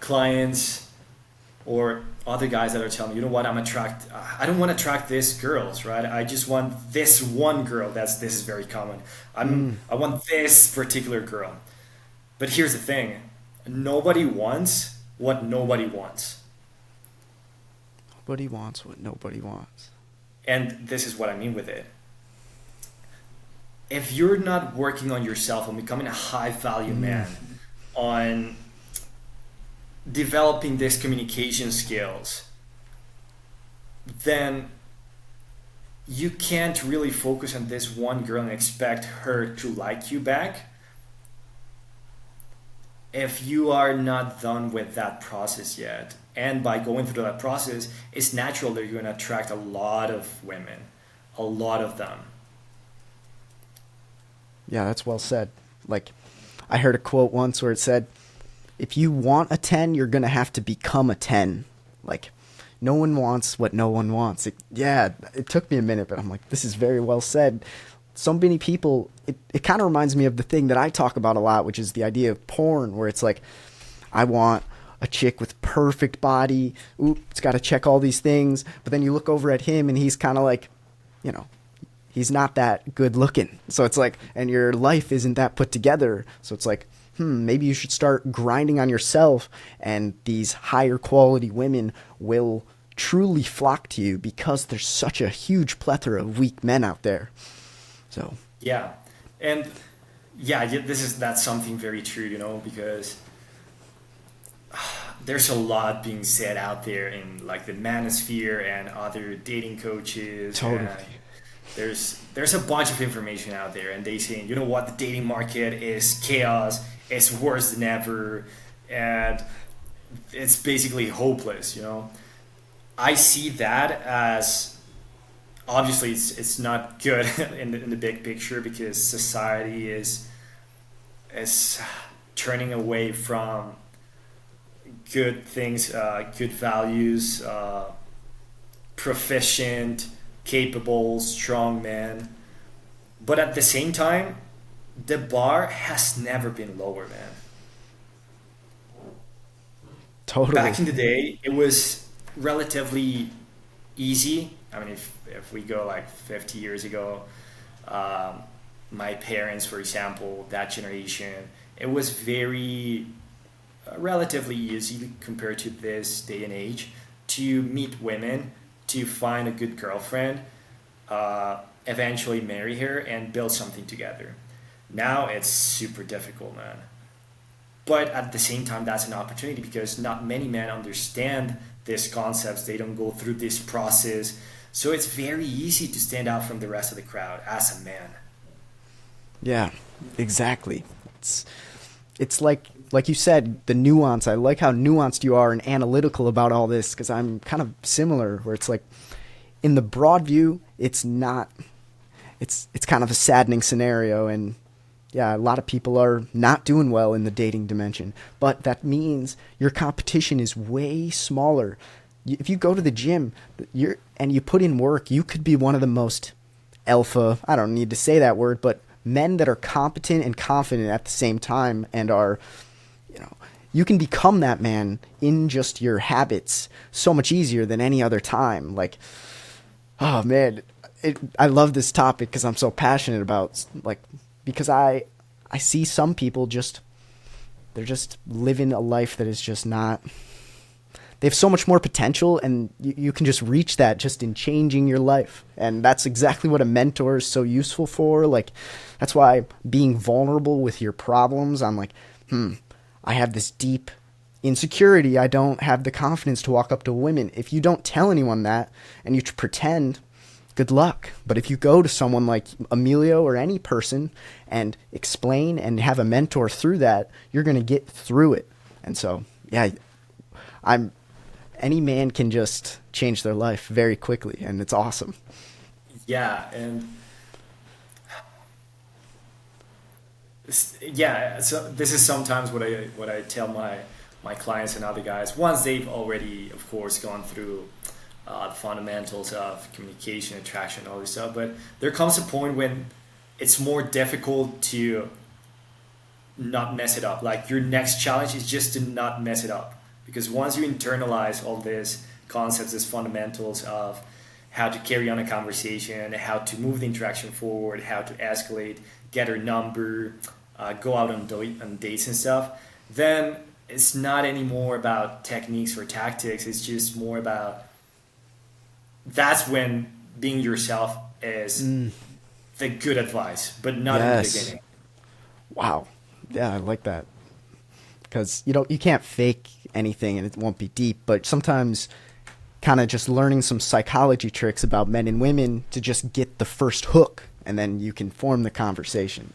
clients or other guys that are telling me, you know what, I don't want to attract this girls, right? I just want this one girl. This is very common. I want this particular girl. But here's the thing, nobody wants what nobody wants. Nobody wants what nobody wants. And this is what I mean with it. If you're not working on yourself, on becoming a high value Mm. man, on developing these communication skills, then you can't really focus on this one girl and expect her to like you back if you are not done with that process yet. And by going through that process, it's natural that you're going to attract a lot of women, a lot of them. Yeah, that's well said. Like, I heard a quote once where it said, if you want a 10, you're going to have to become a 10. Like, no one wants what no one wants. Yeah, it took me a minute, but I'm like, this is very well said. So many people, it kind of reminds me of the thing that I talk about a lot, which is the idea of porn, where it's like, I want a chick with perfect body. Ooh, it's got to check all these things. But then you look over at him and he's kind of like, you know, he's not that good looking. So it's like, and your life isn't that put together. So it's like, maybe you should start grinding on yourself, and these higher quality women will truly flock to you because there's such a huge plethora of weak men out there. So, Yeah. And yeah, that's something very true, because there's a lot being said out there in like the manosphere and other dating coaches, totally. and there's a bunch of information out there, and they saying, you know what, the dating market is chaos, it's worse than ever, and it's basically hopeless. I see that as, obviously it's not good in the big picture, because society is turning away from good things, good values, proficient, capable, strong men. But at the same time, the bar has never been lower, man. Back Totally. in the day, it was relatively easy. I mean, if we go like 50 years ago, um, my parents, for example, that generation, it was very relatively easy compared to this day and age to meet women, to find a good girlfriend, eventually marry her, and build something together. Now it's super difficult, man. But at the same time, that's an opportunity, because not many men understand these concepts. They don't go through this process. So it's very easy to stand out from the rest of the crowd as a man. Yeah, exactly. It's it's like you said, the nuance. I like how nuanced you are and analytical about all this, because I'm kind of similar, where it's like, in the broad view, it's not. It's kind of a saddening scenario, and yeah, a lot of people are not doing well in the dating dimension. But that means your competition is way smaller. If you go to the gym, and you put in work, you could be one of the most alpha. I don't need to say that word, but men that are competent and confident at the same time, and are, you know, you can become that man in just your habits so much easier than any other time. Like, oh man, I love this topic because I'm so passionate about, like, because I see some people just, they're just living a life that is just not, they have so much more potential, and you can just reach that just in changing your life. And that's exactly what a mentor is so useful for. Like, that's why being vulnerable with your problems, I'm like, I have this deep insecurity. I don't have the confidence to walk up to women. If you don't tell anyone that, and you pretend, good luck. But if you go to someone like Emilio or any person and explain and have a mentor through that, you're going to get through it. And so, yeah, I'm any man can just change their life very quickly, and it's awesome. Yeah, and yeah, so this is sometimes what I tell my clients and other guys once they've already, of course, gone through the fundamentals of communication, attraction, all this stuff. But there comes a point when it's more difficult to not mess it up. Like, your next challenge is just to not mess it up. Because once you internalize all these concepts, these fundamentals of how to carry on a conversation, how to move the interaction forward, how to escalate, get her number, go out on dates and stuff, then it's not anymore about techniques or tactics. It's just more about, that's when being yourself is the good advice, but not in the beginning. Wow. Yeah, I like that. Because you can't fake anything and it won't be deep, but sometimes kind of just learning some psychology tricks about men and women to just get the first hook, and then you can form the conversation.